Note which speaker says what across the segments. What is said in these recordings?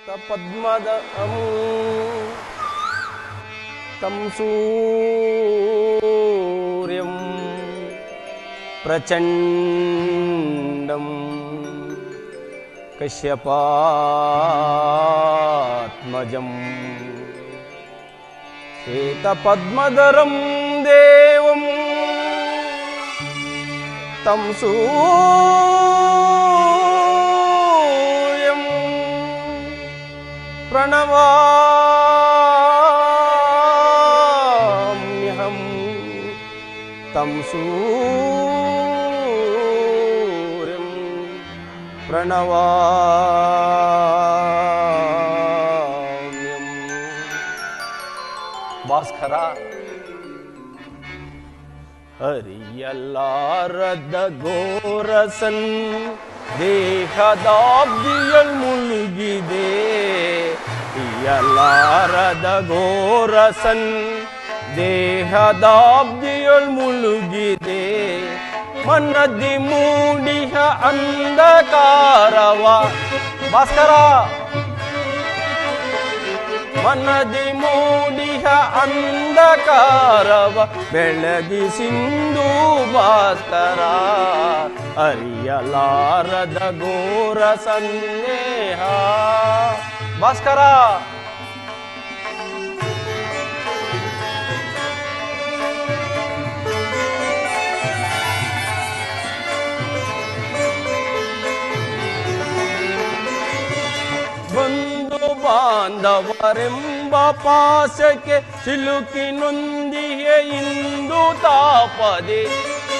Speaker 1: ಪದ್ಮದ ತಂ ಸೂರ್ಯಂ ಪ್ರಚಂಡಂ ಕಶ್ಯಪಾತ್ಮಜಂ ಶ್ವೇತಪದ್ಮಧರಂ ದೇವಂ ತಂ ಸೂರ್ಯಂ ಪ್ರಣವಾಮ್ಯಹಂ ತಂ ಸೂರ್ಯಂ ಪ್ರಣವಾಮ್ಯಂ. ಭಾಸ್ಕರ, ಅರಿಯಲಾರದ ಘೋರಸನ್ ದೇಹದಾಬ್ದಿಯಲ್ ಮುಳುಗಿದೆ. ಅರಿಯಲಾರದ ಘೋರಸನ್ ದೇಹದಾಬ್ದಿಯಲ್ ಮುಳುಗಿದೆ. ಮನದಿ ಮೂಡಿಹ ಅಂಧಕಾರವ. ಭಾಸ್ಕರ, ಮನದಿ ಮೂಡಿಹ ಅಂಧಕಾರವ ಬೆಳಗಿಸಿಂದು ಭಾಸ್ಕರ. ಅರಿಯಲಾರದ ಘೋರ ಸಂದೇಹ. ಭಾಸ್ಕರ, ಬಂಧು ಬಾಂಧವರೆಂಬ ಪಾಶಕ್ಕೆ ಸಿಲುಕಿ ನೊಂದಿಯೇ ಇಂದು ತಾಪದೆ.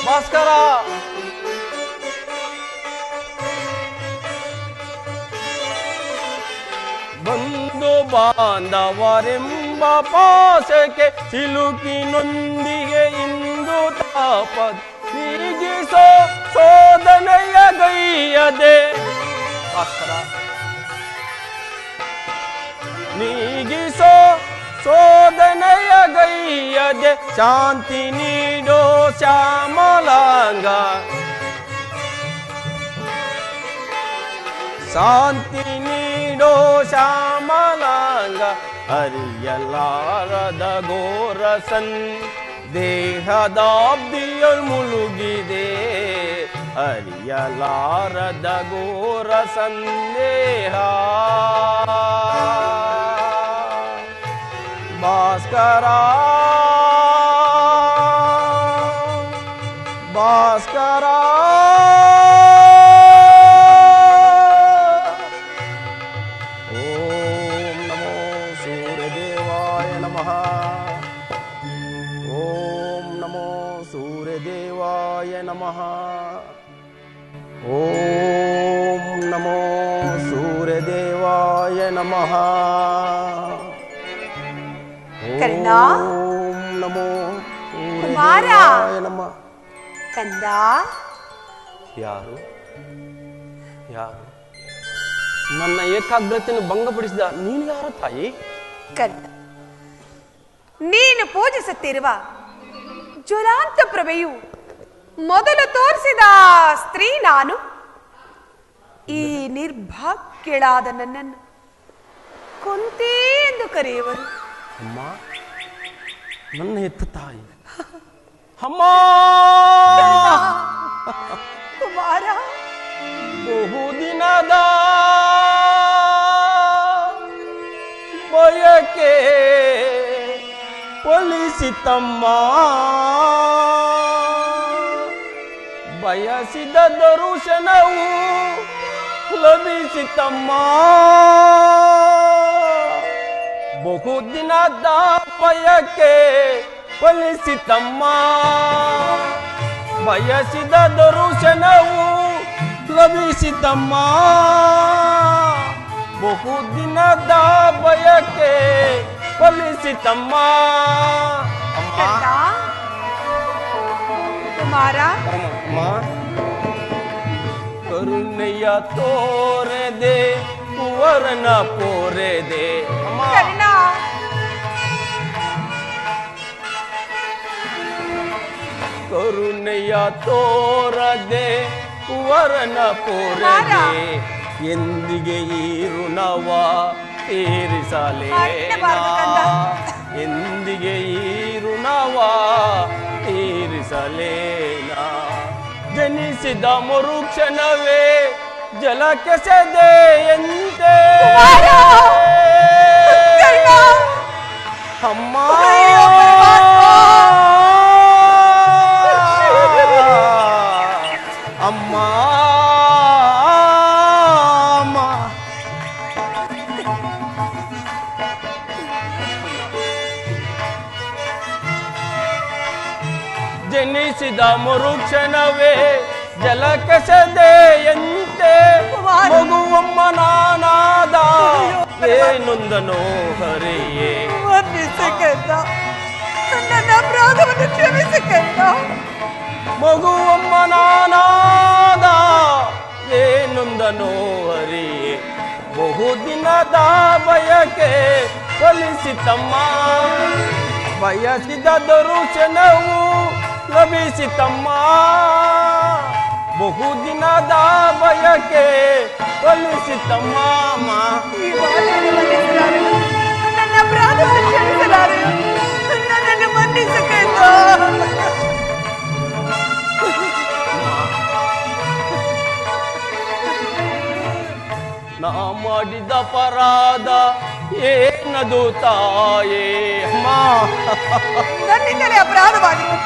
Speaker 1: ಭಾಸ್ಕರ, ಬಂಧು ಬಾಂಧವರೆಂಬ ಪಾಶಕ್ಕೆ ಸಿಲುಕಿ ನೊಂದಿಗೆ ಇಂದು ತಾಪದೆ. ನೀಗಿಸೋ ಶೋಧನೆಯ ಗೈಯದೆ. ಭಾಸ್ಕರ, ನೀಗಿಸೋ ಶೋಧನೆಯ ಗೈಯದೆ ಶಾಂತಿ ನೀಡೋ ಶ್ಯಾಮಲಾಂಗ. ಶಾಂತಿ ನೀಡೋ ಶ್ಯಾಮಲಾಂಗ. ಅರಿಯಲಾರದ ಘೋರಸನ್ ದೇಹದಾಬ್ದಿಯಲ್ ಮುಳುಗಿದೆ. ಅರಿಯಲಾರದ ಘೋರ ಸಂದೇಹ. ಭಾಸ್ಕರ, ಭಾಸ್ಕರ, ಓಂ ನಮೋ ಸೂರ್ಯದೇವಾಯ ನಮಃ. ಓಂ ನಮೋ ಸೂರ್ಯದೇವಾಯ ನಮಃ. ಓಂ ನಮೋ ಸೂರ್ಯದೇವಾಯ ನಮಃ.
Speaker 2: ಕರ್ಣ,
Speaker 1: ಓಂ ನಮೋ
Speaker 2: ಕುಮಾರ,
Speaker 1: ಸೂರ್ಯದೇವಾಯ ನಮಃ.
Speaker 2: ಕಂದ,
Speaker 1: ಯಾರು ಯಾರು ನನ್ನ ಏಕಾಗ್ರತೆಯನ್ನು ಭಂಗಪಡಿಸಿದ ನೀನು ಯಾರು ತಾಯಿ?
Speaker 2: ಕಂದ, ನೀನು ಪೂಜಿಸುತ್ತಿರುವ ಜ್ವಲಾಂತ ಪ್ರಭೆಯು ಮೊದಲು ತೋರಿಸಿದ ಸ್ತ್ರೀ ನಾನು. ಈ ನಿರ್ಭಾಗ್ಯಳಾದ ನನ್ನನ್ನು ಕೊಂತೆ ಎಂದು ಕರೆಯುವರು.
Speaker 1: ಅಮ್ಮ, ನನ್ನ ಹೆತ್ತ ತಾಯಿ. ಅಮ್ಮ,
Speaker 2: ಕುಮಾರ,
Speaker 1: ಬಹುದಿನದ ಬಯಕೆ ಫಲಿಸಿತಮ್ಮ. ಬಯಸಿದ ದರ್ಶನವು ಲಭಿಸಿತಮ್ಮ. ಬಹುದಿನದ ಬಯಕೆ ಫಲಿಸಿತಮ್ಮ. ಬಯಸಿದ ದರ್ಶನವು ಲಭಿಸಿತಮ್ಮ. ಬಹುದಿನದ ಬಯಕೆ ಫಲಿಸಿತಮ್ಮ.
Speaker 2: ಕಂದ, ಕುಮಾರ,
Speaker 1: ಅಮ್ಮ, ಕರುಣೆಯ ತೋರೆದೆ ಕುವರನ ಪೋರೆದೆ.
Speaker 2: ಕರ್ಣ,
Speaker 1: ಕರುಣೆಯ ತೋರದೆ ಕುವರನ ಪೋರದೆ ಎಂದಿಗೆ ಈ ಋಣವ ತೀರಿಸಲೇನಾ ಎಂದಿಗೆ ಈ ಋಣವ ತೀರಿಸಲೇನಾ ಜನಿಸಿದ ಮರುಕ್ಷಣವೇ ಜಲಕ್ಕೆ ಸೆದೆಯಂತೆ ಅಮ್ಮ ಅಮ್ಮ ಜನಿಸಿದ ಮರುಕ್ಷಣವೇ ಜಲಕ್ಕೆ ಸೆದೆಯಂತೆ ಮಗುವಮ್ಮ ನಾನಾದ ಏನೊಂದನೋ ಹರಿಯೇ
Speaker 2: ನನ್ನ ಅಪರಾಧವನ್ನು ಕ್ಷಮಿಸಿಕಂದ
Speaker 1: ಮಗುವಮ್ಮ ನಾನಾದ ಏನೊಂದನೋ ಹರಿಯೇ ಬಹುದಿನದ ಬಯಕೆ ಫಲಿಸಿತಮ್ಮ ಬಯಸಿದ ದರುಶನವು ಲಭಿಸಿತಮ್ಮ ಬಹುದಿನದ ಬಯಕೆ ಫಲಿಸಿತಮ್ಮ
Speaker 2: ನನ್ನ ಅಪರಾಧವನ್ನು ಕ್ಷಮಿಸಲಾರೆಯೋ ನನ್ನನ್ನು ಮನ್ನಿಸಕಂದ
Speaker 1: ನಾ ಮಾಡಿದ ಅಪರಾಧ ಏನದು ತಾಯೇ ಅಮ್ಮ
Speaker 2: ನನ್ನಿಂದಲೇ ಅಪರಾಧವಾಗಿದೆ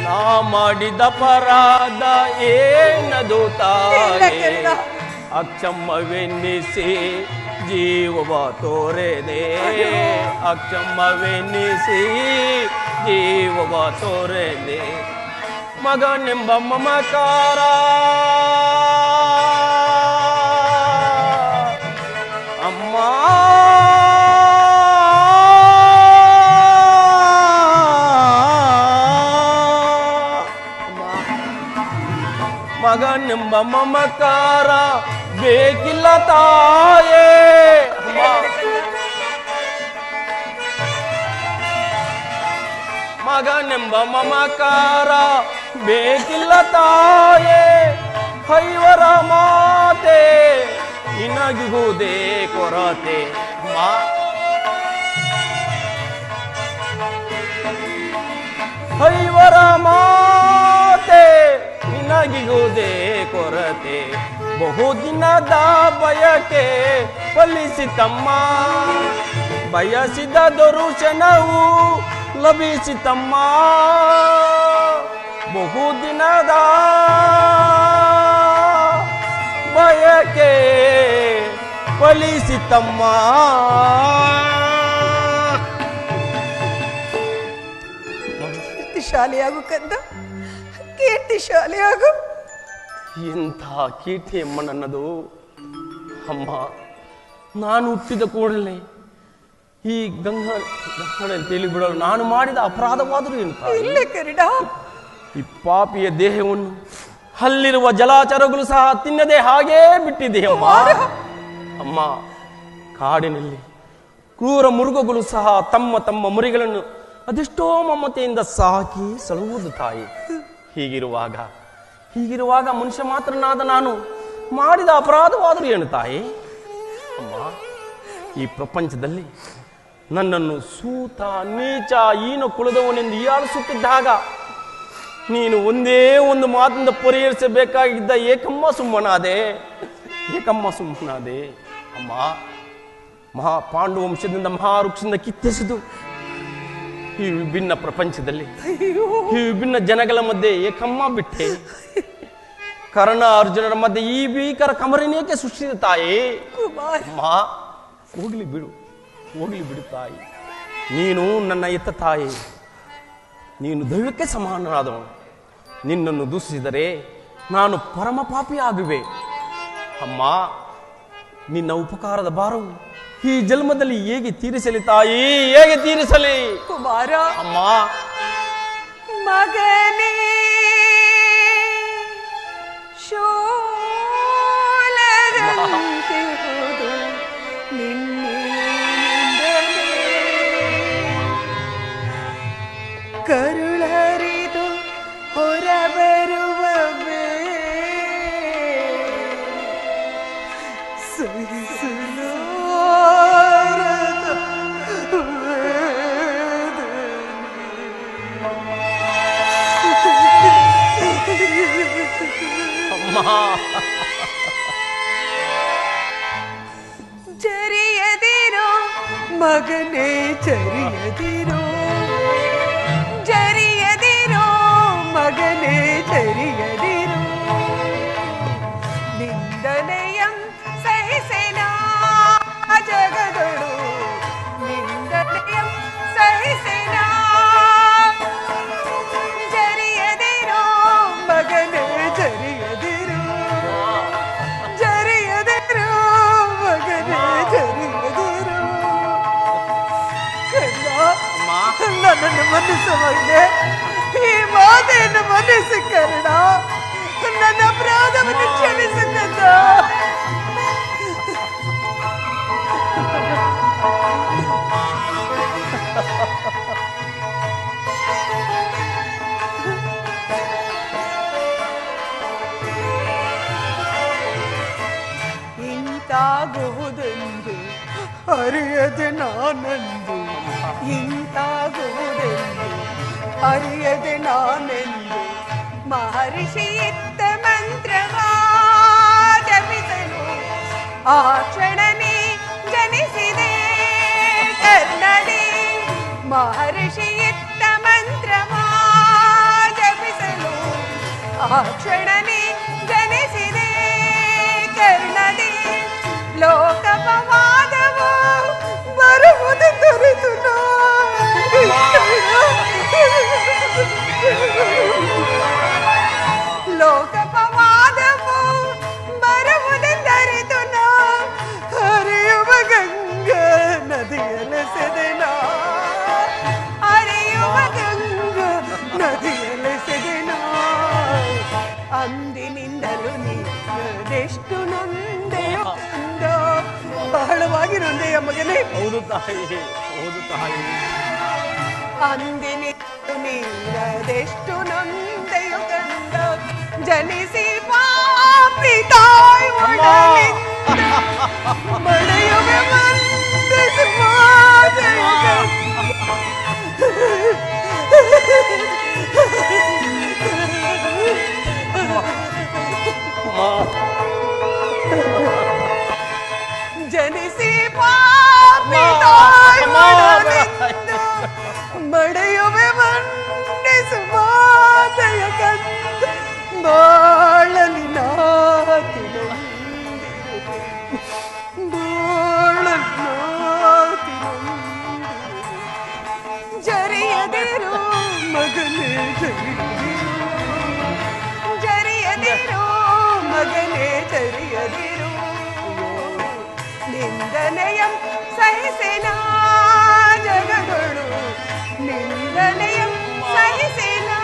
Speaker 1: ನಾ ಮಾಡಿದ ಅಪರಾಧ ಏನದು ತಾಯೇ ಅಕ್ಷಮ್ಮವೆನ್ನಿಸಿ ಜೀವವ ತೋರೆದೆ ಅಕ್ಷಮ್ಮವೆನ್ನಿಸಿ ಜೀವವ ತೋರೆದೆ ಮಗನೆಂಬ ಮಮಕಾರ ಅಮ್ಮ ಮಗನೆಂಬ ಮಮಕಾರ ಬೇಕಿಲ್ಲ ತಾಯೇ ಮಗನೆಂಬ ಮಮಕಾರ ಬೇಕಿಲ್ಲ ತಾಯೇ ಹೈವರ ಮಾತೆ ನಿನಗುವುದೇ ಕೊರತೆ ಹೈವರ ಮಾತೆ ನಿನಗುವುದೇ ಕೊರತೆ ಬಹುದಿನದ ಬಯಕೆ ಫಲಿಸಿತಮ್ಮ ಬಯಸಿದ ದರುಶನವು ಲಭಿಸಿತಮ್ಮ ಬಹುದಿನದ ಬಯಕೆ ಫಲಿಸಿತಮ್ಮ
Speaker 2: ಕೀರ್ತಿಶಾಲಿಯಾಗು ಕಂದ ಕೀರ್ತಿಶಾಲಿಯಾಗು
Speaker 1: ಎಂಥ ಕೀರ್ತಿ ಅಮ್ಮ ನನ್ನದು ಅಮ್ಮ ನಾನು ಹುಟ್ಟಿದ ಕೂಡಲೇ ಈ ಗಂಗಾ ತಿಳಿಬಿಡಲು ನಾನು ಮಾಡಿದ ಅಪರಾಧವಾದರೂ
Speaker 2: ಇಲ್ಲ ಕರಿಡ
Speaker 1: ಈ ಪಾಪಿಯ ದೇಹವನ್ನು ಅಲ್ಲಿರುವ ಜಲಾಚರಗಳು ಸಹ ತಿನ್ನದೆ ಹಾಗೇ ಬಿಟ್ಟಿದೆ ಅಮ್ಮ ಅಮ್ಮ ಕಾಡಿನಲ್ಲಿ ಕ್ರೂರ ಮೃಗಗಳು ಸಹ ತಮ್ಮ ತಮ್ಮ ಮರಿಗಳನ್ನು ಅದೆಷ್ಟೋ ಮಮತೆಯಿಂದ ಸಾಕಿ ಸಲುವುದು ತಾಯಿ ಹೀಗಿರುವಾಗ ಮನುಷ್ಯ ಮಾತ್ರನಾದ ನಾನು ಮಾಡಿದ ಅಪರಾಧವಾದರೂ ಏನು ತಾಯಿ ಅಮ್ಮ ಈ ಪ್ರಪಂಚದಲ್ಲಿ ನನ್ನನ್ನು ಸೂತ ನೀಚ ಈನ ಕುಲದವನೆಂದು ಹೀಯಾಳಿಸುತ್ತಿದ್ದಾಗ ನೀನು ಒಂದೇ ಒಂದು ಮಾತಿನಿಂದ ಪರಿಹರಿಸಬೇಕಾಗಿದ್ದ ಏಕಮ್ಮ ಸುಮ್ಮನಾದೆ ಅಮ್ಮ ಪಾಂಡು ವಂಶದಿಂದ ಮಹಾವೃಕ್ಷದಿಂದ ಕಿತ್ತೆಸೆದು ಈ ವಿಭಿನ್ನ ಪ್ರಪಂಚದಲ್ಲಿ ಈ ವಿಭಿನ್ನ ಜನಗಳ ಮಧ್ಯೆ ಏಕಮ್ಮ ಬಿಟ್ಟೆ ಕರ್ಣ ಅರ್ಜುನರ ಮಧ್ಯೆ ಈ ಭೀಕರ ಕಮರಿನೇಕೆ ಸೃಷ್ಟಿಸಿದ ತಾಯಿ ಅಮ್ಮ ಹೋಗ್ಲಿ ಬಿಡು ತಾಯಿ ನೀನು ನನ್ನ ಎತ್ತ ತಾಯಿ ನೀನು ದೈವಕ್ಕೆ ಸಮಾನನಾದವನು ನಿನ್ನನ್ನು ದೂಷಿಸಿದರೆ ನಾನು ಪರಮ ಪಾಪಿ ಆಗುವೆ ಅಮ್ಮ ನಿನ್ನ ಉಪಕಾರದ ಭಾರವು ಈ ಜನ್ಮದಲ್ಲಿ ಹೇಗೆ ತೀರಿಸಲಿ ತಾಯಿ ಹೇಗೆ ತೀರಿಸಲಿ
Speaker 2: ಕುಮಾರ
Speaker 1: ಅಮ್ಮ
Speaker 2: ಮಗನೇ ಶೋಲದಂತಿಹುದು ನಿನ್ನಿಂದಲೇ ಕರುಳರಿದು ಹೊರಬರುವ ಸಹಿಸಲಾರದ
Speaker 1: ಅಮ್ಮ,
Speaker 2: ಜರಿಯದಿರೋ ಮಗನೇ ಜರಿಯದಿರೋ, ಜರಿಯದಿರೋ ಮಗನೇ ಜರಿಯದಿರೋ, ನಿಂದನೆಯಂ ಸಹಿಸೆನಾ ಜಗದೊಳು, ನಿಂದನೆಯಂ ಸಹಿಸೆನಾ, ಜರಿಯದಿರೋ ಮಗನೇ ಜರಿಯದಿರೋ, ಜರಿಯದಿರೋ ಮಗನೇ ಜರಿಯದಿರೋ. ಕಣ್ಣ, ನನ್ನನ್ನು ಮನ್ನಿಸಬಹುದೇ? ಈ ಮಾತೆಯನ್ನು ಮನ್ನಿಸು ಕರ್ಣ, ನನ್ನ ಅಪರಾಧವನ್ನು ಕ್ಷಮಿಸು ಕಂದ. ಇಂತಾಗುವುದೆಂದು ಅರಿಯದೆ ನಾನೆಂದು, ಇಂತಾಗುವುದೆಂದು ಅರಿಯದೆ ನಾನೆಂದು ಮಹರ್ಷಿ ಇತ್ತ ಮಂತ್ರವಾ ಜಪಿಸಲು ಆ ಕ್ಷಣನೇ ಜನಿಸಿದೆ ಕರ್ಣನೇ. ಮಹರ್ಷಿ ಇತ್ತ ಮಂತ್ರವಾ ಜಪಿಸಲು ಆ ಕ್ಷಣನೇ ಜನಿಸಿದೆ ಕರ್ಣನೇ. ಲೋಕಪವಾದವು ಬರುವುದು ದೊರೆತು ಲೋಕಪವಾದವು ಬರುವುದೆಂದರಿತು ನಾ ಹರಿಯುವ ಗಂಗಾ ನದಿಯಲೆಸೆದೆನಾ, ಹರಿಯುವ ಗಂಗಾ ನದಿಯಲೆಸೆದೆನಾ. ಅಂದಿನಿಂದಲೂ ನೀನೆಷ್ಟು ನೊಂದೆಯೋ ಕಂದ, ಬಹಳವಾಗಿ ನೊಂದೆಯ ಮಗನೇ.
Speaker 1: ಹೌದು ತಾಯಿ, ಹೌದು ತಾಯಿ.
Speaker 2: ಅಂದಿನಿಂದಲೂ ನೀನೆಷ್ಟು ನೊಂದೆಯೋ ಕಂದ, ಜನಿಸಿ ಪಾಪಿ ತಾಯಿ ಒಡಲಿಂದ ಮಳೆಯುವೆ ವಂದಿಸಿ ಮಾತೆಯ ಜನಿಸಿ ಪಾಪಿ ತಾಯಿ ಒಡಲಿಂದ ಮಳೆಯುವೆ ವಂದಿಸಿ ಮಾತೆಯ ಕಂದ. ಬಾಳಲಿ ನಾತಿನೊಂದಿರುವೆ, ಬಾಳಲಿ ನಾತಿನೊಂದಿರುವೆ, ಜರಿಯದಿರೋ ಮಗನೇ ಜರಿಯದಿರೋ, ಜರಿಯದಿರೋ ಮಗನೇ ಜರಿಯದಿರೋ, ನಿಂದನೆಯಂ ಸಹಿಸೆನಾ ಜಗದೊಳು, ನಿಂದನೆಯಂ ಸಹಿಸೆನಾ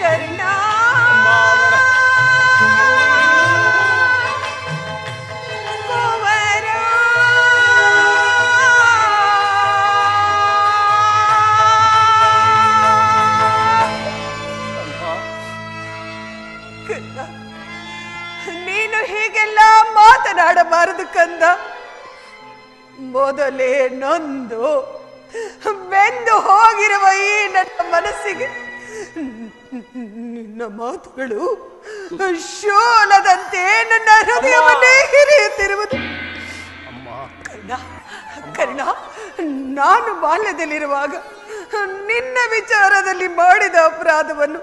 Speaker 2: ಕರ್ಣ. ಕುವರ ಕರ್ಣ, ನೀನು ಹೀಗೆಲ್ಲ ಮಾತನಾಡಬಾರದು ಕಂದ. ಮೊದಲೇ ನೊಂದು ಬೆಂದು ಹೋಗಿರುವ ಈ ನನ್ನ ಮನಸ್ಸಿಗೆ ನಿನ್ನ ಮಾತುಗಳು ಶೂಲದಂತೆ ನನ್ನ ಹೃದಯವನ್ನೇ ಹಿರಿಯುತ್ತಿರುವುದು. ಕರ್ಣ, ಕರ್ಣ, ನಾನು ಬಾಲ್ಯದಲ್ಲಿರುವಾಗ ನಿನ್ನ ವಿಚಾರದಲ್ಲಿ ಮಾಡಿದ ಅಪರಾಧವನ್ನು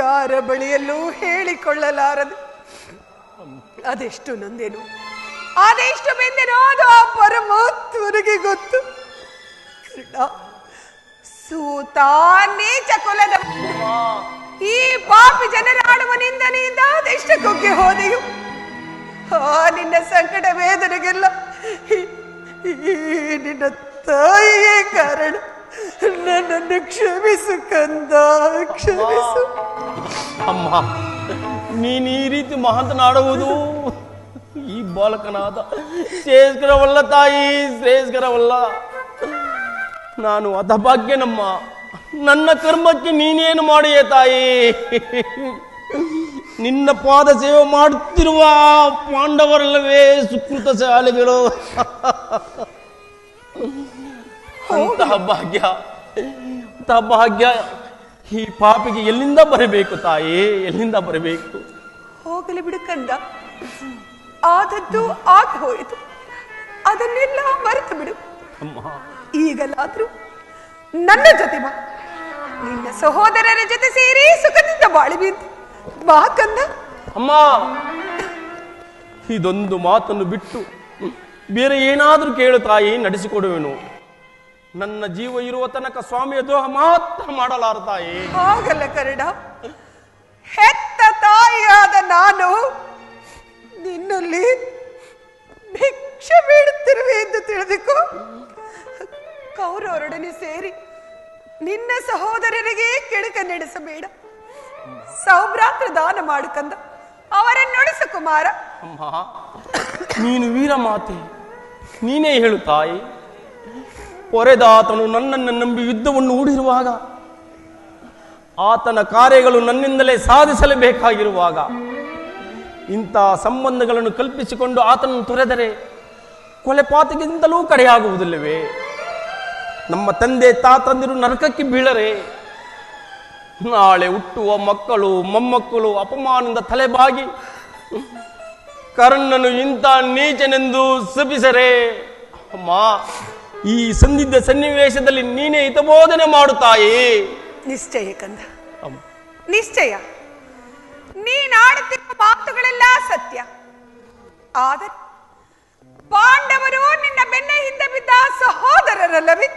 Speaker 2: ಯಾರ ಬಳಿಯಲ್ಲೂ ಹೇಳಿಕೊಳ್ಳಲಾರದು. ಅದೆಷ್ಟು ನೊಂದೆನು, ಅದೆಷ್ಟು ಬೆಂದೆನೋ ಅದು ಆ ಪರಮಾತ್ಮನಿಗೆ ಗೊತ್ತು. ಕರ್ಣ, ಸೂತ ನೀಚ ಕುಲದ ಈ ಪಾಪಿ ಜನರ ಆಡುವ ನಿಂದನೆಯಿಂದ ಅದೆಷ್ಟು ಕುಗ್ಗಿ ಹೋದೆಯು. ಆ ನಿನ್ನ ಸಂಕಟ ವೇದನೆಗೆಲ್ಲ ಈ ನಿನ್ನ ತಾಯಿಯೇ ಕಾರಣ. ನನ್ನನ್ನು ಕ್ಷಮಿಸು ಕಂದ, ಕ್ಷಮಿಸು.
Speaker 1: ಅಮ್ಮ, ನೀನು ಈ ರೀತಿ ಮಾತನಾಡುವುದು ಈ ಬಾಲಕನಾದ ಶ್ರೇಷ್ಠರವಲ್ಲ ತಾಯಿ, ಶ್ರೇಷ್ಠರವಲ್ಲ. ನಾನು ಹತಭಾಗ್ಯನಮ್ಮ, ನನ್ನ ಕರ್ಮಕ್ಕೆ ನೀನೇನು ಮಾಡಿಯೇ ತಾಯಿ. ನಿನ್ನ ಪಾದ ಸೇವೆ ಮಾಡುತ್ತಿರುವ ಪಾಂಡವರಲ್ಲವೇ ಸುಕೃತ ಶಾಲೆಗಳು. ಅಂತಹ ಭಾಗ್ಯ, ಅಂತಹ ಭಾಗ್ಯ ಈ ಪಾಪಿಗೆ ಎಲ್ಲಿಂದ ಬರಬೇಕು ತಾಯಿ, ಎಲ್ಲಿಂದ ಬರಬೇಕು?
Speaker 2: ಹೋಗಲಿ ಬಿಡು ಕಂದ, ಆದದ್ದು ಆಗ ಹೋಯಿತು, ಅದನ್ನೆಲ್ಲ ಮರೆತು ಬಿಡು.
Speaker 1: ಅಮ್ಮ,
Speaker 2: ಈಗಲಾದ್ರೂ ನನ್ನ ಜೊತೆ ಬಾ, ನಿನ್ನ ಸಹೋದರರ ಜೊತೆ ಸೇರಿ ಸುಖದಿಂದ ಬಾಳಿಬೀಂತು ಬಾ ಕಂದ.
Speaker 1: ಅಮ್ಮ, ಇದೊಂದು ಮಾತನ್ನು ಬಿಟ್ಟು ಬೇರೆ ಏನಾದರೂ ಕೇಳು ತಾಯಿ, ನಡೆಸಿಕೊಡುವೆನು. ನನ್ನ ಜೀವ ಇರುವ ತನಕ ಸ್ವಾಮಿಯ ದ್ರೋಹ ಮಾತ್ರ ಮಾಡಲಾರ ತಾಯಿ.
Speaker 2: ಹಾಗಲ್ಲ ಕರ್ಣ, ಹೆತ್ತ ತಾಯಿಯಾದ ನಾನು ನಿನ್ನಲ್ಲಿ ಭಿಕ್ಷೆ ಬೇಡುತ್ತಿರುವೆ ಎಂದು ತಿಳಿದುಕೋ. ಕೌರವರೊಡನೆ ಸೇರಿ ನಿನ್ನ ಸಹೋದರರಿಗೆ ಕೆಡುಕ ನಡೆಸಬೇಡ. ಸೌಭ್ರಾತ್ರ ದಾನ ಮಾಡು ಕಂದ, ಅವರನ್ನೊಡಿಸು ಕುಮಾರ.
Speaker 1: ಅಮ್ಮ, ನೀನು ವೀರ ಮಾತೆ, ನೀನೇ ಹೇಳು ತಾಯಿ. ಪೊರೆದಾತನು ನನ್ನನ್ನು ನಂಬಿ ಯುದ್ಧವನ್ನು ಹೂಡಿರುವಾಗ, ಆತನ ಕಾರ್ಯಗಳು ನನ್ನಿಂದಲೇ ಸಾಧಿಸಲೇಬೇಕಾಗಿರುವಾಗ, ಇಂಥ ಸಂಬಂಧಗಳನ್ನು ಕಲ್ಪಿಸಿಕೊಂಡು ಆತನನ್ನು ತೊರೆದರೆ ಕೊಲೆಪಾತಕಿಂತಲೂ ಕಡೆಯಾಗುವುದಿಲ್ಲವೇ? ನಮ್ಮ ತಂದೆ ತಾತಂದಿರು ನರಕಕ್ಕೆ ಬೀಳರೆ ನಾಳೆ ಹುಟ್ಟುವ ಮಕ್ಕಳು ಮೊಮ್ಮಕ್ಕಳು ಅಪಮಾನದಿಂದ ತಲೆಬಾಗಿ ಕರ್ಣನು ಇಂಥ ನೀಚನೆಂದು ಶಪಿಸರೆ, ಅಮ್ಮ, ಈ ಸಂದಿದ್ಧ ಸನ್ನಿವೇಶದಲ್ಲಿ ನೀನೇ ಹಿತಬೋಧನೆ ಮಾಡುತ್ತಾಯಿ.
Speaker 2: ನಿಶ್ಚಯ ಕಂದ, ನಿಶ್ಚಯ. ನೀನಾಡುತ್ತಿರುವ ಮಾತುಗಳೆಲ್ಲ ಸತ್ಯ. ಆದರೆ ಪಾಂಡವರು ನಿನ್ನ ಬೆನ್ನ ಹಿಂದೆ ಬಿದ್ದ ಸಹೋದರರಲ್ಲವೇ?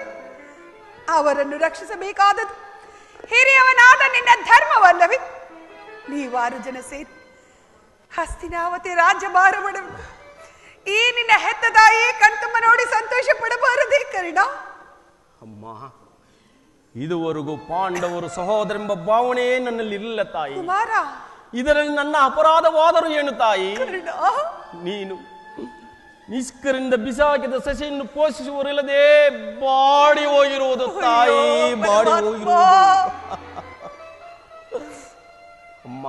Speaker 2: ಅವರನ್ನು ರಕ್ಷಿಸಬೇಕಾದದು ಹಿರಿಯವನಾದ ನಿನ್ನ ಧರ್ಮವಲ್ಲವೇ? ನೀವಾರು ಜನ ಸೇರಿ ಹಸ್ತಿನಾವತಿ ರಾಜ್ಯಭಾರ ಮಾಡಬೇಕು. ಈ ನಿನ್ನ ಹೆತ್ತ ತಾಯಿ ಕಣ್ತುಂಬ ನೋಡಿ ಸಂತೋಷ ಪಡಬಾರದೇ ಕರ್ಣ?
Speaker 1: ಅಮ್ಮ, ಇದುವರೆಗೂ ಪಾಂಡವರು ಸಹೋದರೆಂಬ ಭಾವನೆಯೇ ನನ್ನಲ್ಲಿ ಇರಲಿಲ್ಲ ತಾಯಿ.
Speaker 2: ಕುಮಾರ,
Speaker 1: ಇದರಲ್ಲಿ ನನ್ನ ಅಪರಾಧವಾದರೂ ಏನು ತಾಯಿ?
Speaker 2: ಕರ್ಣ,
Speaker 1: ನೀನು ನಿಷ್ಕರಿಂದ ಬಿಸಾಕಿದ ಸಸಿಯನ್ನು ಪೋಷಿಸುವರಿಲ್ಲದೆ ಬಾಡಿ ಹೋಗಿರುವುದು ತಾಯಿ, ಬಾಡಿ ಹೋಗಿರುವುದು. ಅಮ್ಮ,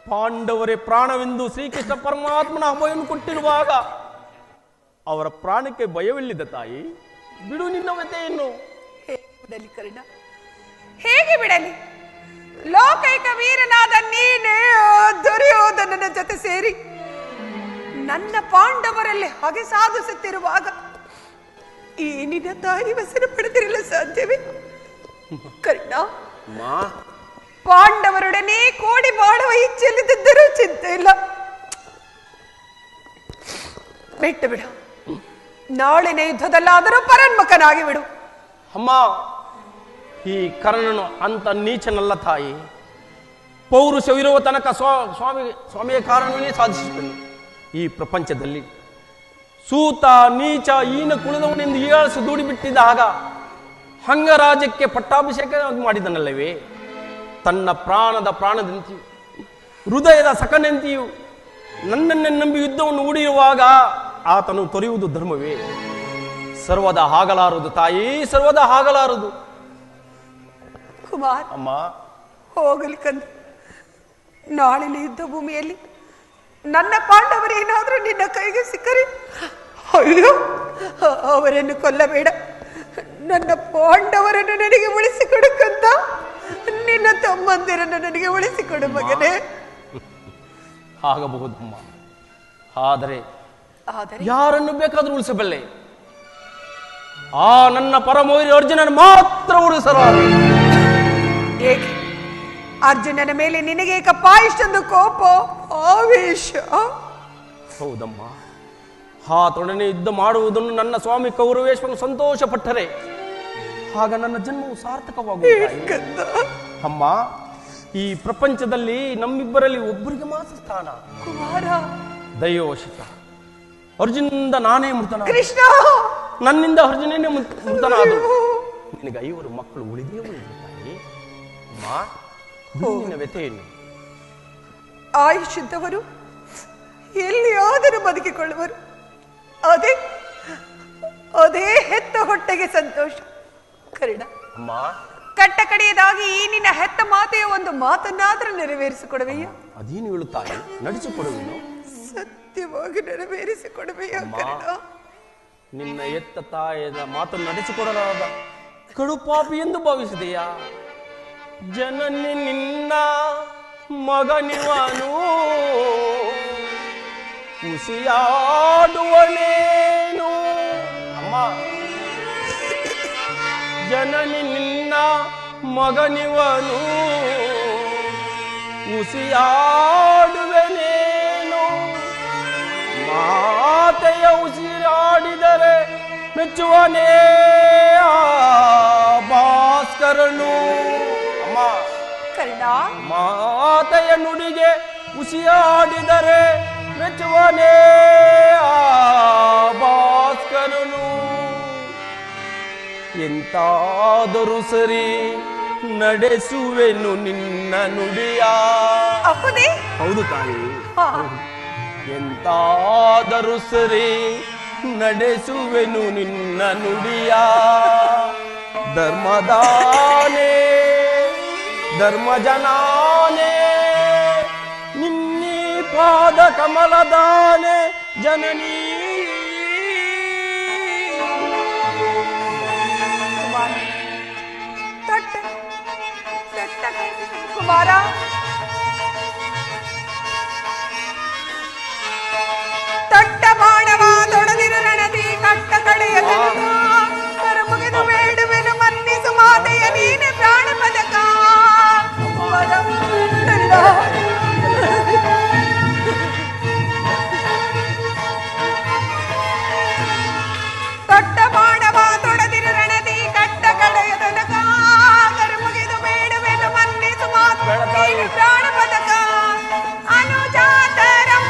Speaker 1: ಪಾಂಡವರೇ ಪ್ರಾಣವೆಂದು ಶ್ರೀಕೃಷ್ಣ ಪರಮಾತ್ಮನ ಅಭಯವನ್ನು ಕೊಟ್ಟಿರುವಾಗ ಅವರ ಪ್ರಾಣಕ್ಕೆ ಭಯವಿಲ್ಲದ ತಾಯಿ, ಬಿಡು ನಿನ್ನ ವ್ಯತೆಯನ್ನು.
Speaker 2: ಹೇಗೆ ಬಿಡಲಿ ಕರ್ಣ, ಹೇಗೆ ಬಿಡಲಿ? ಲೋಕೈಕ ವೀರನಾದ ನೀನೇ ದುರ್ಯೋಧನನ ಜೊತೆ ಸೇರಿ ನನ್ನ ಪಾಂಡವರಲ್ಲಿ ಹೊಗೆ ಸಾಧಿಸುತ್ತಿರುವಾಗ ಈ ನಿನ್ನ ತಾಯಿ ಹೆಸರು ಪಡೆದಿರಲು ಸಾಧ್ಯವೇ ಕರ್ಣ? ಪಾಂಡವರೊಡನೆ ಕೂಡಿ ಬಾಳುವ ಇಚ್ಛೆಯಲ್ಲಿದ್ದರೂ ಚಿಂತೆ ಇಲ್ಲ. ಬಿಟ್ಟು ಬಿಡು, ನಾಳಿನ ಯುದ್ಧದಲ್ಲಾದರೂ ಪರನ್ಮುಖನಾಗಿ ಬಿಡು.
Speaker 1: ಅಮ್ಮ, ಈ ಕರ್ಣನು ಅಂತ ನೀಚನಲ್ಲ ತಾಯಿ. ಪೌರುಷವಿರುವ ತನಕ ಸ್ವಾಮಿಯ ಕಾರಣವನ್ನೇ ಸಾಧಿಸುತ್ತೇನೆ. ಈ ಪ್ರಪಂಚದಲ್ಲಿ ಸೂತ ನೀಚ ಈನ ಕುಲದವನೆಂದು ಏಳಿಸಿ ದೂಡಿಬಿಟ್ಟಿದ್ದಾಗ ಅಂಗರಾಜ್ಯಕ್ಕೆ ಪಟ್ಟಾಭಿಷೇಕ ಮಾಡಿದನಲ್ಲವೇ? ತನ್ನ ಪ್ರಾಣದ ಪ್ರಾಣದಂತೆಯೂ ಹೃದಯದ ಸಕನೆಂತೆಯೂ ನನ್ನನ್ನೇ ನಂಬಿ ಯುದ್ಧವನ್ನು ಹೂಡಿರುವಾಗ ಆತನು ತೊರೆಯುವುದು ಧರ್ಮವೇ? ಸರ್ವದ ಆಗಲಾರದು ತಾಯಿ, ಸರ್ವದ ಆಗಲಾರದು.
Speaker 2: ಕುಮಾರ್,
Speaker 1: ಅಮ್ಮ,
Speaker 2: ಹೋಗಲಿ ಕಂದ. ನಾಳಿನ ಯುದ್ಧ ಭೂಮಿಯಲ್ಲಿ ನನ್ನ ಪಾಂಡವರೇನಾದ್ರೂ ನಿನ್ನ ಕೈಗೆ ಸಿಕ್ಕರೆ, ಅಯ್ಯೋ, ಅವರನ್ನು ಕೊಲ್ಲಬೇಡ. ನನ್ನ ಪಾಂಡವರನ್ನು ನನಗೆ ಉಳಿಸಿಕೊಡುಕಂತ, ನಿನ್ನ ತಮ್ಮಂದಿರನ್ನು ನನಗೆ ಉಳಿಸಿಕೊಡು ಮಗನೇ.
Speaker 1: ಆಗಬಹುದಮ್ಮ, ಆದರೆ ಯಾರನ್ನು ಬೇಕಾದ್ರೂ ಉಳಿಸಬಲ್ಲೆ. ಆ ನನ್ನ ಪರಮವೀರ ಅರ್ಜುನನ ಮಾತ್ರ ಉಳಿಸಲಾರೆ.
Speaker 2: ಏಕೆ ಅರ್ಜುನನ ಮೇಲೆ ನಿನಗೆ ಏಕಪ್ಪ ಇಷ್ಟೊಂದು ಕೋಪ, ಆವೇಶ?
Speaker 1: ಹೌದಮ್ಮ, ಆತೊಡನೆ ಯುದ್ಧ ಮಾಡುವುದನ್ನು ನನ್ನ ಸ್ವಾಮಿ ಕೌರವೇಶ್ವರನು ಸಂತೋಷ ಪಟ್ಟರೆ ಆಗ ನನ್ನ ಜನ್ಮವು ಸಾರ್ಥಕವಾಗುತ್ತದೆ. ಅಮ್ಮ, ಈ ಪ್ರಪಂಚದಲ್ಲಿ ನಮ್ಮಿಬ್ಬರಲ್ಲಿ ಒಬ್ಬರಿಗೆ ಮಾತ್ರ ಸ್ಥಾನ.
Speaker 2: ಕುಮಾರ,
Speaker 1: ದೈವವಶಿತ ಅರ್ಜುನಿಂದ ನಾನೇ ಮೃತನ,
Speaker 2: ಕೃಷ್ಣ
Speaker 1: ನನ್ನಿಂದ ಅರ್ಜುನನೇ ಮೃತನಾದರು. ನಿನಗೆ 5 ಮಕ್ಕಳು ಉಳಿದೇ ಉಳಿದಿದ್ದಾನೆ. ಅಮ್ಮ, ನಿನ್ನ ವ್ಯಥೆಯನ್ನು
Speaker 2: ಆಯುಷ್ಯದವರು ಎಲ್ಲಿಯಾದರೂ ಬದುಕಿಕೊಳ್ಳುವರು. ಅದೇ ಅದೇ ಹೆತ್ತ ಹೊಟ್ಟೆಗೆ ಸಂತೋಷ ಕರ್ಣ.
Speaker 1: ಅಮ್ಮ,
Speaker 2: ಕಟ್ಟ ಕಡೆಯದಾಗಿ ಈ ನಿನ್ನ ಹೆತ್ತ ಮಾತೆಯ ಒಂದು ಮಾತನ್ನಾದ್ರೂ ನೆರವೇರಿಸಿಕೊಡುವೆಯ?
Speaker 1: ಅದೇನು ಹೇಳುತ್ತಾಯಿ, ನಡೆಸಿಕೊಡುವೆನು.
Speaker 2: ಸತ್ಯವಾಗಿ ನೆರವೇರಿಸಿಕೊಡುವೆಯ?
Speaker 1: ನಿನ್ನ ಎತ್ತ ತಾಯಿಯ ಮಾತನ್ನು ನಡೆಸಿಕೊಡಲಾದ ಕಡುಪಾಪಿ ಎಂದು ಭಾವಿಸಿದೆಯಾ? ಜನನಿ ನಿನ್ನ ಮಗನಿವನು, ಖುಷಿಯಾಡುವನೇನು ಅಮ್ಮ. ಜನನಿ ನಿನ್ನ ಮಗನಿವನು, ಉಸಿಯಾಡುವೆನೇನು. ಮಾತೆಯ ಉಸಿರಾಡಿದರೆ ಮೆಚ್ಚುವನೇ ಭಾಸ್ಕರನು ಅಮ್ಮ. ಮಾತೆಯ ನುಡಿಗೆ ಉಸಿಯಾಡಿದರೆ ಮೆಚ್ಚುವನೇ ಭಾಸ್ಕರನು. ಎಂತಾದರೂ ಸರಿ ನಡೆಸುವೆನು ನಿನ್ನ ನುಡಿಯ. ಹೌದು ತಾಯಿ, ಎಂತಾದರೂ ಸರಿ ನಡೆಸುವೆನು ನಿನ್ನ ನುಡಿಯ. ಧರ್ಮದಾನೆ ಧರ್ಮಜನಾನೆ ನಿನ್ನಿ ಪಾದ ಕಮಲದಾನೆ ಜನನೀ.
Speaker 2: ಕುಮಾರ, ತೊಟ್ಟ ಬಾಣವ ತೊಡದಿರು ರಣದಿ ಕಟ್ಟ ಕಡೆಯ ಮುಗಿದು ಬೇಡುವೆನು ಮನ್ನಿಸು ಮಾತೆಯ ನೀನೆ ಪ್ರಾಣ ಪದಕ. ತೊಟ್ಟ ಬಾಣವ ತೊಡದಿರು ರಣದಿ ಕಟ್ಟ ಕಡೆಯ ತನಕ ಮುಗಿದು ಬೇಡುವೆನು ಮನ್ನಿಸು ಮಾತೆಯ ಪ್ರಾಣ ಪದಕ. ಅನುಜಾತರಂ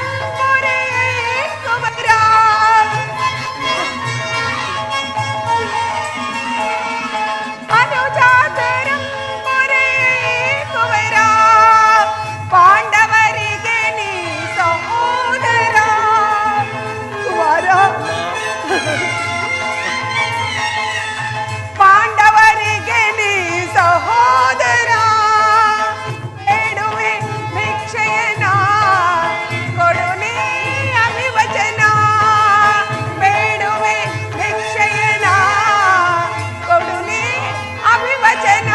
Speaker 2: ಪಾಂಡವರಿಗೆ ನೀ ಸಹೋದರ. ಪಾಂಡವರಿಗೆ ನೀ ಸಹೋದರ. ಬೇಡುವೆ ಭಿಕ್ಷೆಯನ ಕೊಡು ನೀ ಅಭಿವಚನ. ಬೇಡುವೆ ಭಿಕ್ಷೆಯನ ಕೊಡು ನೀ ಅಭಿವಚನ.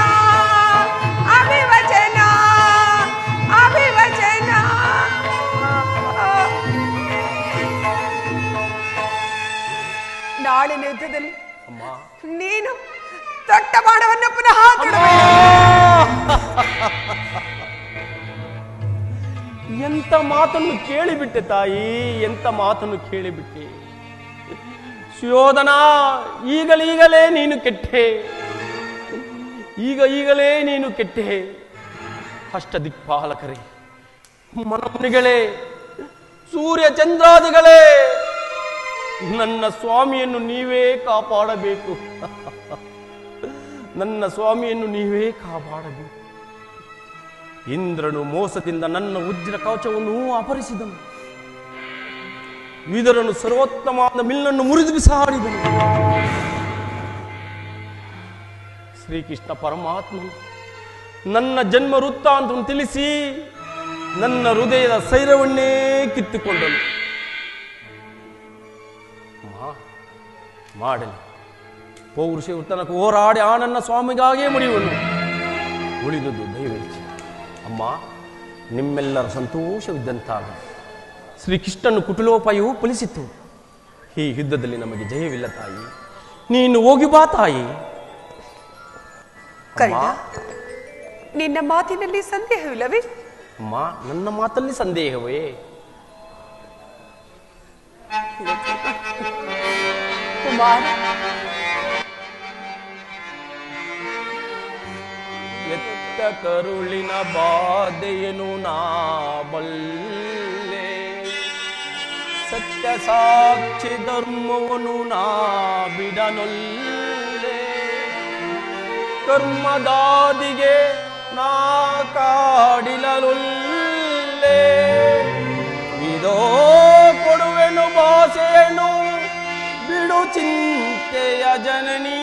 Speaker 2: ಅಭಿವಚನ ಅಭಿವಚನ. ನಾಳಿನ ಯುದ್ಧದಲ್ಲಿ ನೀನು ತೊಟ್ಟ ಬಾಣವನ್ನು ಪುನಃ
Speaker 1: ಎಂತ ಮಾತನ್ನು ಕೇಳಿಬಿಟ್ಟೆ ತಾಯಿ, ಎಂತ ಮಾತನ್ನು ಕೇಳಿಬಿಟ್ಟೆ. ಸುಯೋಧನ, ಈಗಲೇ ನೀನು ಕೆಟ್ಟೆ, ಈಗಲೇ ನೀನು ಕೆಟ್ಟೆ. ಅಷ್ಟದಿಕ್ಪಾಲಕರೇ, ಮನಮುನಿಗಳೇ, ಸೂರ್ಯ ಚಂದ್ರಾದಿಗಳೇ, ನನ್ನ ಸ್ವಾಮಿಯನ್ನು ನೀವೇ ಕಾಪಾಡಬೇಕು. ನನ್ನ ಸ್ವಾಮಿಯನ್ನು ನೀವೇ ಕಾಪಾಡಬೇಕು. ಇಂದ್ರನು ಮೋಸದಿಂದ ನನ್ನ ಉಜ್ರ ಕವಚವನ್ನು ಅಪಹರಿಸಿದನು. ವಿದುರನು ಸರ್ವೋತ್ತಮವಾದ ಮಿಲ್ಲನ್ನು ಮುರಿದು ಬಿಸಾಡಿದನು. ಶ್ರೀಕೃಷ್ಣ ಪರಮಾತ್ಮನು ನನ್ನ ಜನ್ಮ ವೃತ್ತಾಂತವನ್ನು ತಿಳಿಸಿ ನನ್ನ ಹೃದಯದ ಸೈರವನ್ನೇ ಕಿತ್ತುಕೊಂಡನು. ಮಾಡಲಿ, ಪೌರುಷ ತನಕ ಹೋರಾಡಿ ಆ ನನ್ನ ಸ್ವಾಮಿಗಾಗೇ ಮುಡಿಯುವನು. ಉಳಿದುದು ದೈವೇಚ್ಛೆ. ಅಮ್ಮ, ನಿಮ್ಮೆಲ್ಲರ ಸಂತೋಷವಿದ್ದಂತಾಗ ಶ್ರೀಕೃಷ್ಣನು ಕುಟಿಲೋಪಾಯವು ಫಲಿಸಿತು. ಈ ಯುದ್ಧದಲ್ಲಿ ನಮಗೆ ಜಯವಿಲ್ಲ ತಾಯಿ, ನೀನು ಹೋಗಿ ಬಾ ತಾಯಿ.
Speaker 2: ನಿನ್ನ ಮಾತಿನಲ್ಲಿ ಸಂದೇಹವಿಲ್ಲವೇ?
Speaker 1: ಅಮ್ಮ, ನನ್ನ ಮಾತಲ್ಲಿ ಸಂದೇಹವೇ?
Speaker 2: ಕುಮಾರ,
Speaker 1: ಎತ್ತ ಕರುಳಿನ ಬಾಧೆಯನು ನಾ ಬಲ್ಲೆ, ಸತ್ಯ ಸಾಕ್ಷಿ ಧರ್ಮವನು ನಾ ಬಿಡನೊಲ್ಲೆ, ಕರ್ಮದಾದಿಗೆ ನಾ ಕಾಡಿಲಲೊಲ್ಲೆ, ಇದೋ ಕೊಡುವೆನು ಭಾಷೆಯನ್ನು ಬಿಡು ಚಿಂತೆಯ ಜನನೀ.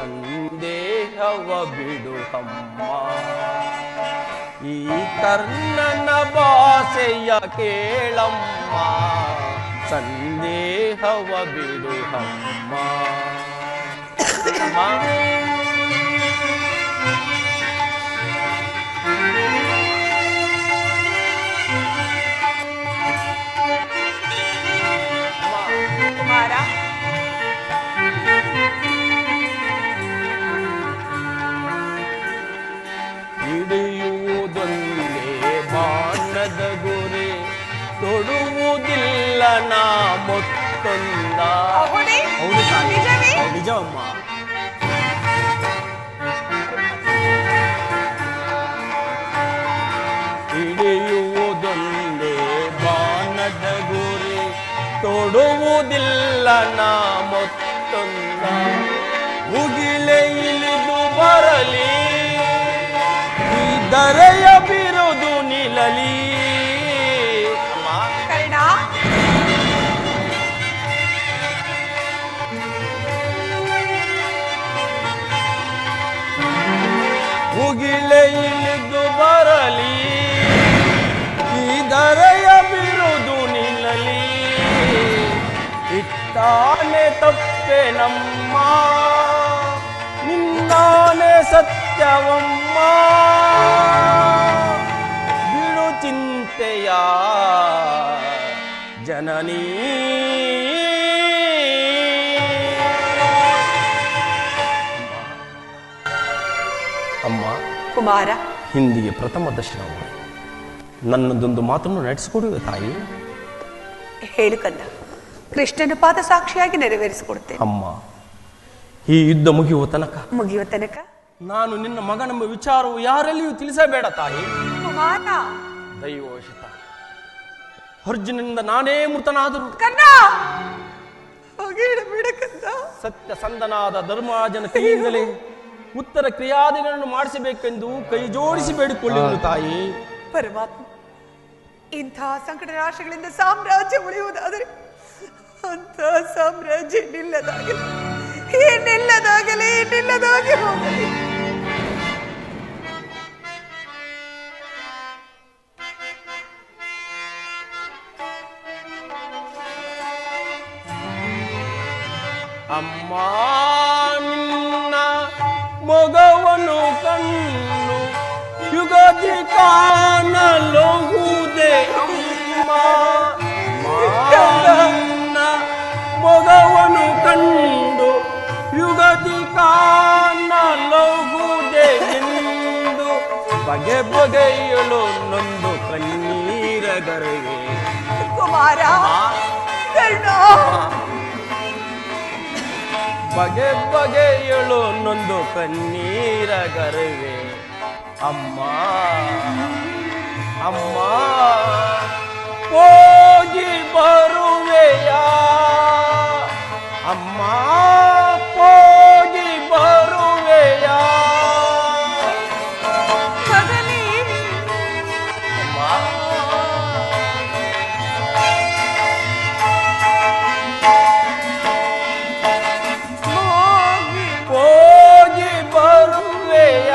Speaker 1: ಸಂದೇಹವ ಬಿಡು ಅಮ್ಮ. ಈ ಕರ್ಣನ ಭಾಷೆಯ ಕೇಳಮ್ಮ, ಸಂದೇಹವ ಬಿಡು ಅಮ್ಮ.
Speaker 2: ಕುಮಾರ,
Speaker 1: ಹಿಡಿಯುವುದೊಂದೇ ಬಾಣದ ಗುರಿ, ತೊಡುವುದಿಲ್ಲ ನಾ ಮೊತ್ತೊಂದ.
Speaker 2: ಹೌದೇ?
Speaker 1: ಹೌದು ತಾಯಿ,
Speaker 2: ನಿಜವೇ?
Speaker 1: ನಿಜವಮ್ಮ. ಹಿಡಿಯುವುದೊಂದೇ ಬಾಣದ ಗುರಿ, ತೊಡುವುದಿಲ್ಲ ನಾ ಮೊತ್ತೊಂದ. ಮುಗಿಲೆ ಇಳಿದು ಬರಲಿ, ಈ ದರೆಯ ಬಿರುದು ನಿಲ್ಲಲಿ.
Speaker 2: ಕರ್ಣ,
Speaker 1: ಮುಗಿಲೆ ಇಳಿದು ಬರಲಿ, ಈ ದರೆಯ ಬಿರುದು ನಿಲ್ಲಲಿ. ಇತ್ತಾನೆ ತಪ್ಪೆ ನಮ್ಮ, ನಿನ್ನಾನೆ ಸತ್ಯವಮ್ಮ. ಬಿಡು ಚಿಂತೆಯ ಜನನೀ. ಅಮ್ಮ,
Speaker 2: ಕುಮಾರ,
Speaker 1: ಹಿಂದಿಗೆ ಪ್ರಥಮ ದರ್ಶನ ನನ್ನದೊಂದು ಮಾತನ್ನು ನಡೆಸಿಕೊಡುವೆ ತಾಯಿ.
Speaker 2: ಹೇಳು ಕಂದ. ಕೃಷ್ಣನ ಪಾದ ಸಾಕ್ಷಿಯಾಗಿ ನೆರವೇರಿಸಿಕೊಡುತ್ತೇನೆ.
Speaker 1: ಅಮ್ಮ, ಈ ಯುದ್ಧ ಮುಗಿಯುವ ತನಕ
Speaker 2: ಮುಗಿಯುವ ತನಕ
Speaker 1: ನಾನು ನಿನ್ನ ಮಗನೆಂಬ ವಿಚಾರವು ಯಾರಲ್ಲಿಯೂ ತಿಳಿಸಬೇಡ ತಾಯಿ.
Speaker 2: ಕುಮಾರ,
Speaker 1: ದೈವೋಷಿತ ಅರ್ಜುನನಿಂದ ನಾನೇ ಮೃತನಾದರೂ
Speaker 2: ಕನ್ನ ಬಿಡ ಕಂದ.
Speaker 1: ಸತ್ಯ ಸಂದನಾದ ಧರ್ಮರಾಜನ ಕೈಯಿಂದಲೇ ಉತ್ತರ ಕ್ರಿಯಾದಿಗಳನ್ನು ಮಾಡಿಸಬೇಕೆಂದು ಕೈ ಜೋಡಿಸಿ ಬೇಡಿಕೊಳ್ಳುವುದು ತಾಯಿ.
Speaker 2: ಪರಮಾತ್ಮ, ಇಂಥ ಸಂಕಟ ರಾಶಿಗಳಿಂದ ಸಾಮ್ರಾಜ್ಯ ಉಳಿಯುವುದಾದರೆ ಅಂತ ಸಾಮ್ರಾಜ್ಯ ನಿಲ್ಲದಾಗಲಿ, ಏನಿಲ್ಲದಾಗಲಿ, ನಿಲ್ಲದಾಗಿ ಹೋಗಲಿ.
Speaker 1: ಅಮ್ಮ, ನಿನ್ನ ಮೊಗವನು ಕಣ್ಣು ಯುಗದಿ ಕಾಣಲಹುದೆ ಅಮ್ಮ. ನಿನ್ನ ಮೊಗವನು ಕಂಡು ಯುಗದಿ ಕಾಣಲಹುದೆ ಎಂದು ಬಗೆ ಬಗೆಯಲು ನೊಂದು ಕಣ್ಣೀರ ಗರೆಗೆ.
Speaker 2: ಕುಮಾರ, ಕರ್ಣ,
Speaker 1: ಬಗೆ ಬಗೆಯಳು ನೊಂದು ಕಣ್ಣೀರ ಗರುವೆ. ಅಮ್ಮ, ಅಮ್ಮ, ಹೋಗಿ ಬರುವೆಯ ಅಮ್ಮ, ಹೋಗಿ ಬರುವೆಯ
Speaker 2: ಮಗನೇ,
Speaker 1: ಅಮ್ಮ. ಹೋಗಿ ಬರುವೆಯ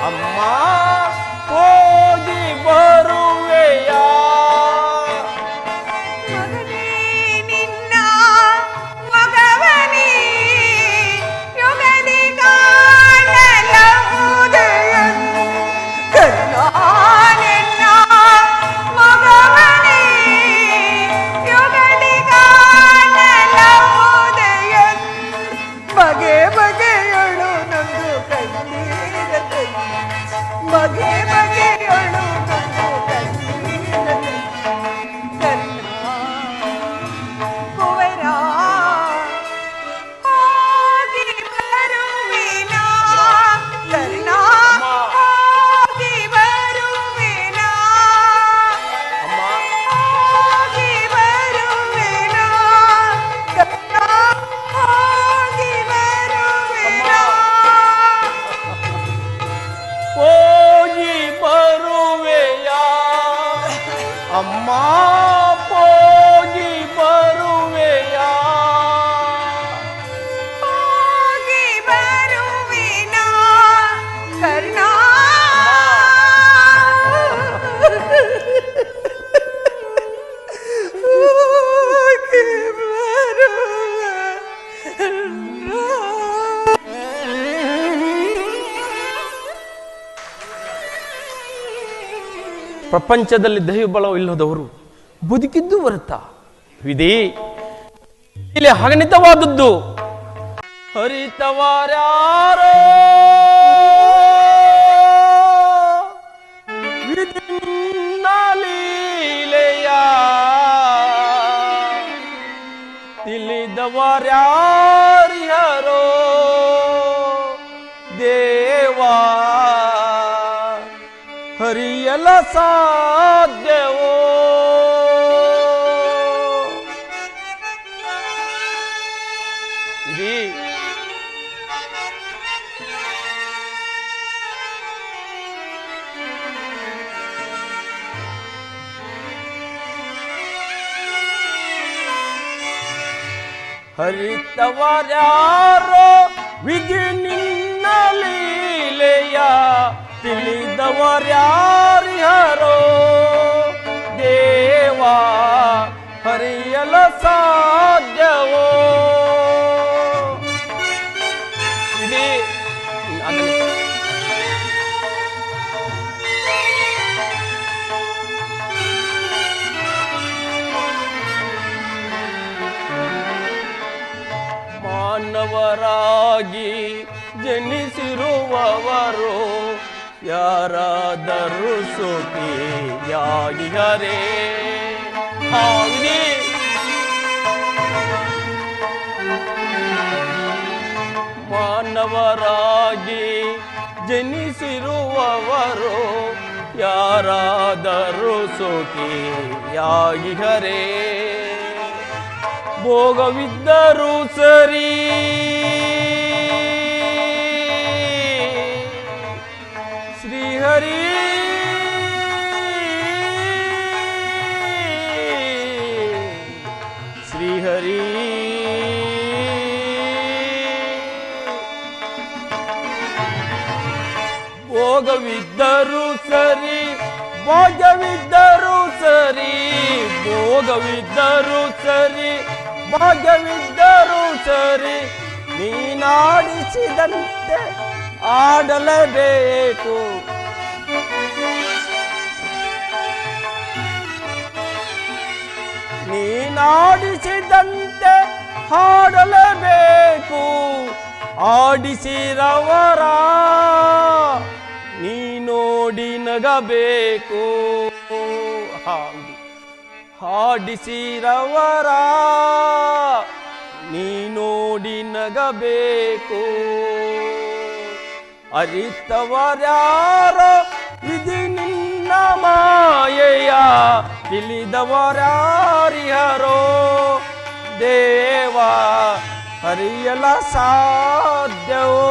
Speaker 1: ಅಮ್ಮ, ಹೋಗಿ ಬರುವೆಯ
Speaker 2: ಮಗನೇ, ನಿನ್ನ ಮಗವನೇ ಯುಗದಿ ಕಾಣಲಹುದೆಯೆಂದು. ಕರ್ಣ, ನಿನ್ನ ಮಗವನೇ ಯುಗದಿ ಕಾಣಲಹುದೆಯೆಂದು. ಬಗೆ ಬಗೆಯಳು ನೊಂದು ಕಣ್ಣೀರ ತಂದು, ಬಗೆ ಬಗೆಯಳು ನೊಂದು ಕಣ್ಣೀರ ತಂದು. ಕರ್ಣ, ಕುವರ, ಹೋಗಿ ಬರುವೆನಾ? ಕರ್ಣ, ಹೋಗಿ ಬರುವೆನಾ?
Speaker 1: ಅಮ್ಮ,
Speaker 2: ಹೋಗಿ ಬರುವೆನಾ? ಕರ್ಣ, ಹೋಗಿ ಬರುವೆನಾ?
Speaker 1: ಹೋಗಿ ಬರುವೆಯ ಪ್ರಪಂಚದಲ್ಲಿ ದೈವಬಲ ಇಲ್ಲದವರು ಬದುಕಿದ್ದು ಬರುತ್ತ ವಿಧಿ ಇಲ್ಲಿ ಅಗಣಿತವಾದದ್ದು ಹರಿತವಾರ್ಯಾರೋ ಲೀಲೆಯ ತಿಳಿದವರ್ಯಾರ್ಯಾರೋ ದೇವಾ ಹರಿಯಲ ಸಾಧ್ಯವೋ ಇಡೀ ಹರಿತವರ್ಯಾರೋ ವಿಧಿ ನಿನ್ನ ಲೀಲೆಯ ತಿಳಿದವರ್ಯಾರ್ಯಾರೋ ದೇವಾ ಹರಿಯಲ ಸಾಧ್ಯವೋ ಇಡೀ ಮಾನವರಾಗಿ ಜನಿಸಿರುವವರು ಯಾರಾದರೂ ಸೋತಿಯಾಗಿಯರೇ ಹಾಗೆ ಮಾನವರಾಗಿ ಜನಿಸಿರುವವರು ಯಾರಾದರೂ ಸೋತಿಯಾಗಿಯರೇ ಭೋಗವಿದ್ದರೂ ಸರಿ ಶ್ರೀಹರಿ ಶ್ರೀಹರಿ ಭೋಗವಿದ್ದರೂ ಸರಿ ಭಾಗ್ಯವಿದ್ದರೂ ಸರಿ ಭೋಗವಿದ್ದರೂ ಸರಿ ಭಾಗ್ಯವಿದ್ದರೂ ಸರಿ ನೀನಾಡಿಸಿದಂತೆ ಆಡಲೇಬೇಕು ನೀನಾಡಿಸಿದಂತೆ ಹಾಡಲೇಬೇಕು ಆಡಿಸಿರವರ ನೀ ನೋಡಿ ನಗಬೇಕು ಹಾಡಿಸಿರವರ ನೀ ನೋಡಿ ನಗಬೇಕು ಅರಿತವರ್ಯಾರೋ ವಿಧಿ ನಿನ್ನ ಮಾಯೆಯ ತಿಳಿದವರ್ಯಾರ್ಯಾರೋ ದೇವಾ ಹರಿಯಲ ಸಾಧ್ಯವೋ